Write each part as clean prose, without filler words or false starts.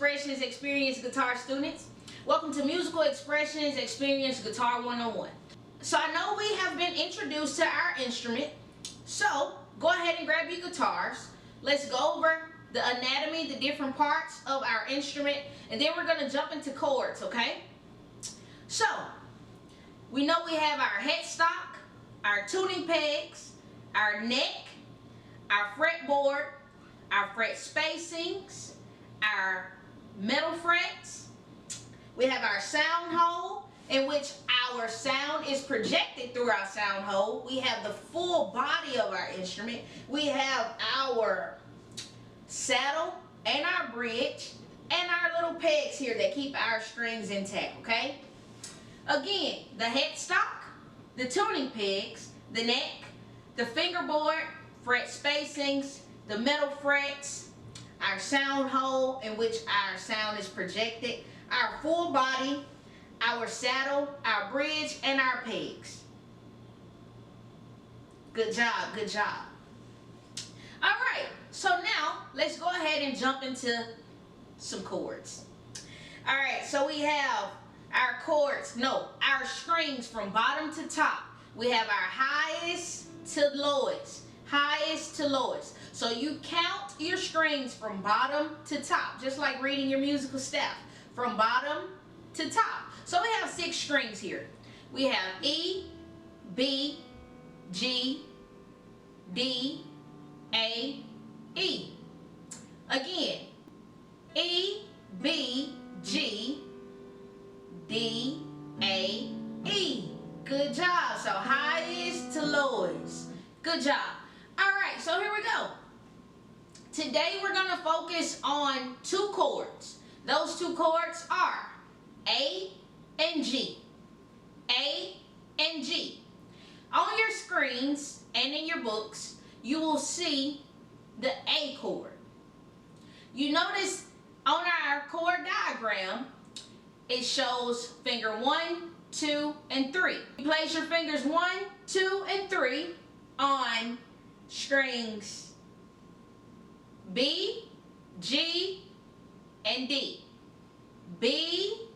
Expressions Experienced Guitar students. Welcome to Musical Expressions Experienced Guitar 101. So I know we have been introduced to our instrument, so go ahead and grab your guitars. Let's go over the anatomy, the different parts of our instrument, and then we're going to jump into chords, okay? So, we know we have our headstock, our tuning pegs, our neck, our fretboard, our fret spacings, our metal frets. We have our sound hole, in which our sound is projected through our sound hole. We have the full body of our instrument. We have our saddle and our bridge and our little pegs here that keep our strings intact, okay? Again, the headstock, the tuning pegs, the neck, the fingerboard, fret spacings, the metal frets, our sound hole in which our sound is projected, our full body, our saddle, our bridge, and our pegs. Good job, good job. Alright, so now let's go ahead and jump into some chords. Alright, so we have our chords, our strings from bottom to top. We have our highest to lowest, highest to lowest. So you count your strings from bottom to top, just like reading your musical staff, from bottom to top. So we have 6 strings here. We have E, B, G, D, A, E. Again, E, B, G, D, A, E. Good job. So highest to lowest. Good job. Alright, so here we go. Today we're going to focus on 2 chords. Those 2 chords are A and G. A and G. On your screens and in your books, you will see the A chord. You notice on our chord diagram, it shows finger 1, 2, and 3. You place your fingers 1, 2, and 3 on strings B, G, and D. B,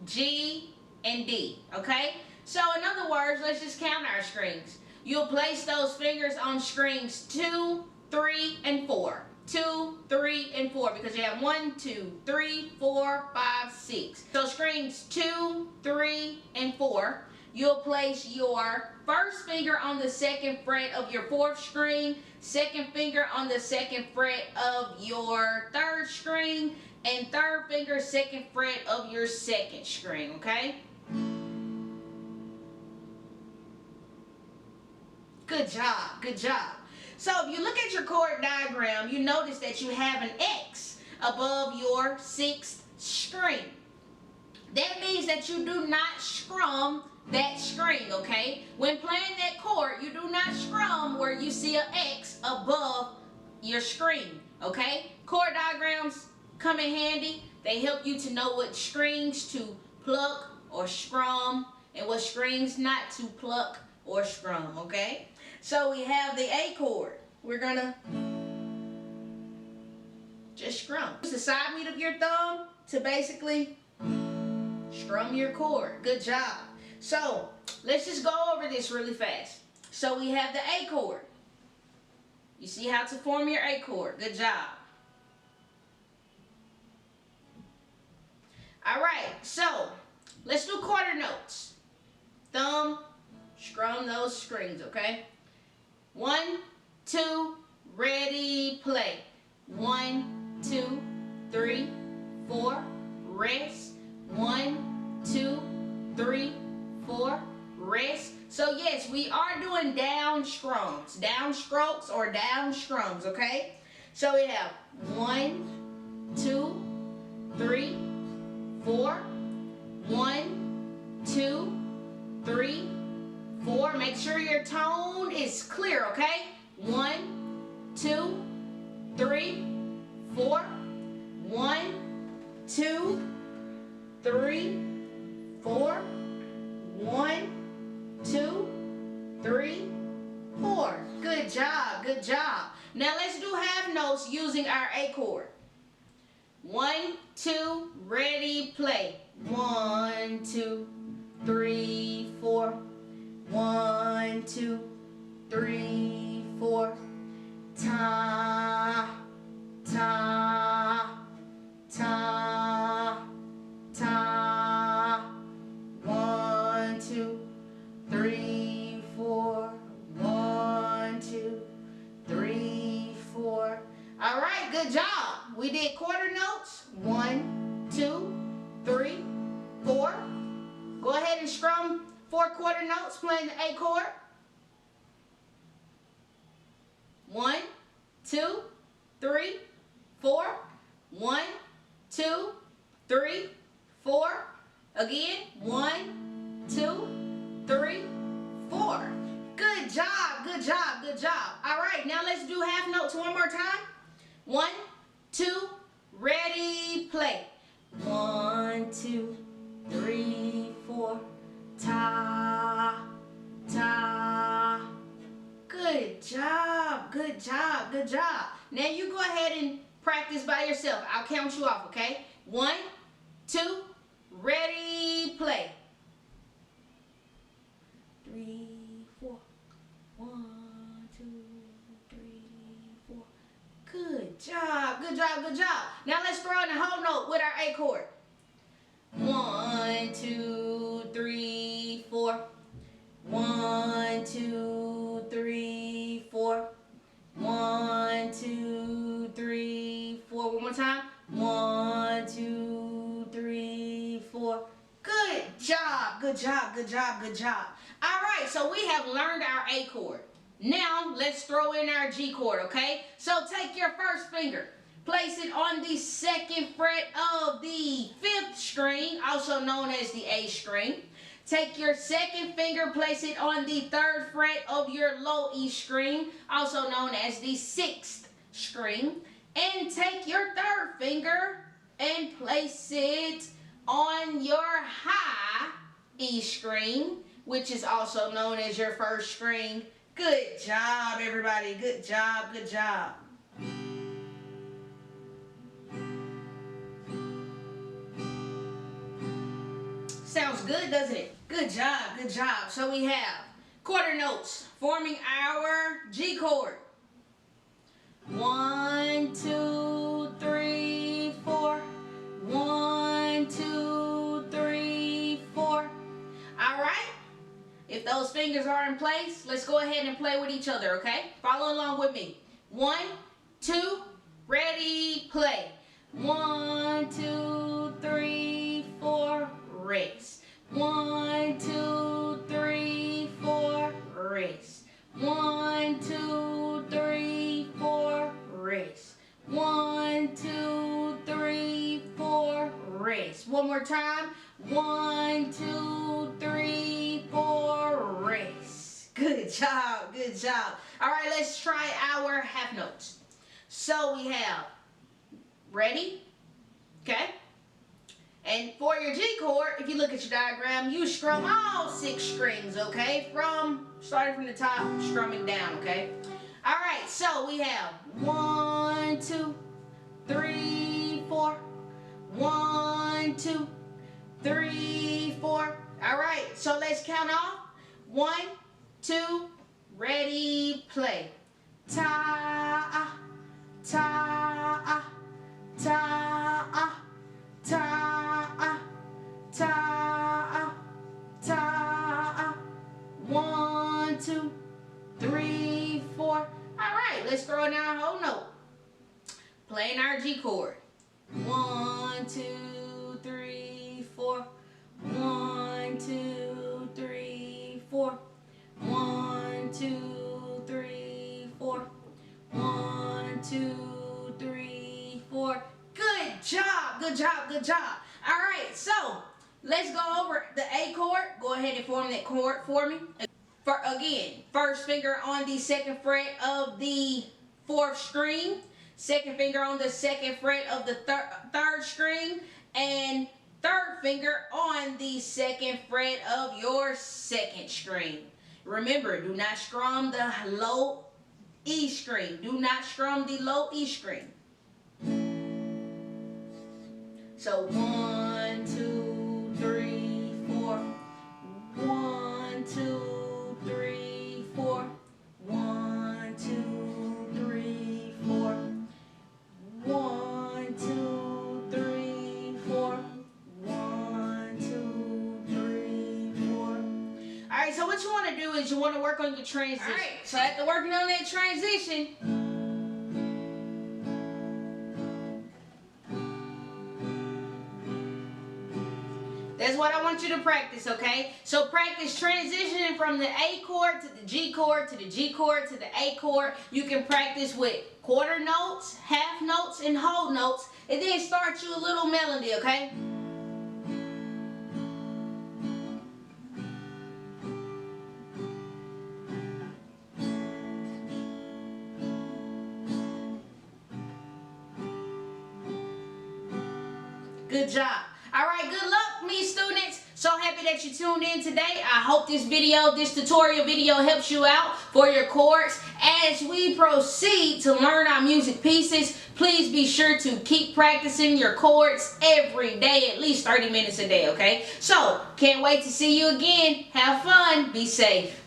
G, and D. Okay? So in other words, let's just count our strings. You'll place those fingers on strings 2, 3, and 4. 2, 3, and 4 because you have 1, 2, 3, 4, 5, 6. So strings 2, 3, and 4. You'll place your first finger on the 2nd fret of your 4th string, 2nd finger on the 2nd fret of your 3rd string, and 3rd finger 2nd fret of your 2nd string, okay? Good job, good job. So if you look at your chord diagram, you notice that you have an X above your 6th string. That means that you do not strum that string, okay? When playing that chord, you do not strum where you see an X above your string, okay? Chord diagrams come in handy. They help you to know what strings to pluck or strum and what strings not to pluck or strum, okay? So we have the A chord. We're gonna just strum. Use the side meat of your thumb to basically strum your chord. Good job. So let's just go over this really fast. So we have the A chord. You see how to form your A chord. Good job. Alright, so let's do quarter notes. Thumb, strum those strings, okay? 1, 2, ready, play. 1, 2, 3, 4, rest. 1, 2, 3, 4, rest. So yes, we are doing down strums, down strokes or down strums, okay? So we have 1, 2, 3, 4, 1, 2, 3, 4. Make sure your tone is clear, okay? 1, 2, 3, 4. 1, 2, 3, 4. 1, 2, 3, 4. Good job, good job. Now let's do half notes using our A chord. 1, 2, ready, play. 1, 2, 3, 4. 1, 2, 3, 4. Ta, ta, ta, ta. 1, 2, 3, 4. 1, 2, 3, 4. All right, good job. We did quarter notes. 1, 2, 3, 4. Go ahead and strum 4 quarter notes playing the A chord. 1, 2, 3, 4. 1, 2, 3, 4. Again, 1, 2, 3, 4. Good job, good job, good job. All right, now let's do half notes one more time. 1, 2, ready, play. 1, 2, 3, 4. Ta, ta. Good job, good job, good job. Now you go ahead and practice by yourself. I'll count you off, okay? 1, 2, ready, play. 3, 4. 1, 2, 3, 4. Good job, good job, good job. Now let's throw in the whole note with our A chord. 1, 2, 3, 4. 1, 2, 3, 4. 1, 2, 3, 4. One more time. 1, 2, 3, 4. Good job, good job, good job, good job. All right, so we have learned our A chord. Now let's throw in our G chord, okay? So take your first finger, place it on the 2nd fret of the 5th string, also known as the A string. Take your 2nd finger, place it on the 3rd fret of your low E string, also known as the 6th string. And take your 3rd finger and place it on your high E string, which is also known as your 1st string. Good job, everybody. Good job, good job. Sounds good, doesn't it? Good job, good job. So we have quarter notes forming our G chord. 1, 2, 3, 4. 1, 2, 3, 4. All right. If those fingers are in place, let's go ahead and play with each other, okay? Follow along with me. 1, 2, ready, play. 1, 2, 3, 4, race. 1, 2, 3, 4, race. 1, 2, 3, 4, race. 1, 2, 3, 4, race. One more time. 1, 2, 3, 4, race. Good job, good job. All right, let's try our half notes. So we have, ready? Okay. And for your G chord, if you look at your diagram, you strum all 6 strings, okay? Starting from the top, strumming down, okay? All right, so we have 1, 2, 3, 4. 1, 2, 3, 4. All right, so let's count off. 1, 2, ready, play. Ta, ta, ta, ta, ta, ta. 1, 2, 3, 4. All right, let's throw in our whole note. Playing our G chord. 1, 2, 3, 4. 1, 2, 3, 4. 1, 2, 3, 4. 1, 2, 3, 4. Good job, good job, good job. All right, so let's go over the A chord. Go ahead and form that chord for me. Again, first finger on the 2nd fret of the 4th string, 2nd finger on the 2nd fret of the 3rd string, and 3rd finger on the 2nd fret of your 2nd string. Remember, do not strum the low E string. Do not strum the low E string. So 1, 2, 3, 4. 1, 2, 3, 4. 1, 2, 3, 4. 1, 2, 3, 4. 1, 2, 3, 4. All right, so what you want to do is you want to work on your transition. All right, so after working on that transition, that's what I want you to practice, okay? So practice transitioning from the A chord to the G chord to the G chord to the A chord. You can practice with quarter notes, half notes, and whole notes, and then start you a little melody, okay? Good job. All right, good luck, me students. So happy that you tuned in today. I hope this tutorial video helps you out for your chords. As we proceed to learn our music pieces, please be sure to keep practicing your chords every day, at least 30 minutes a day, okay? So, can't wait to see you again. Have fun. Be safe.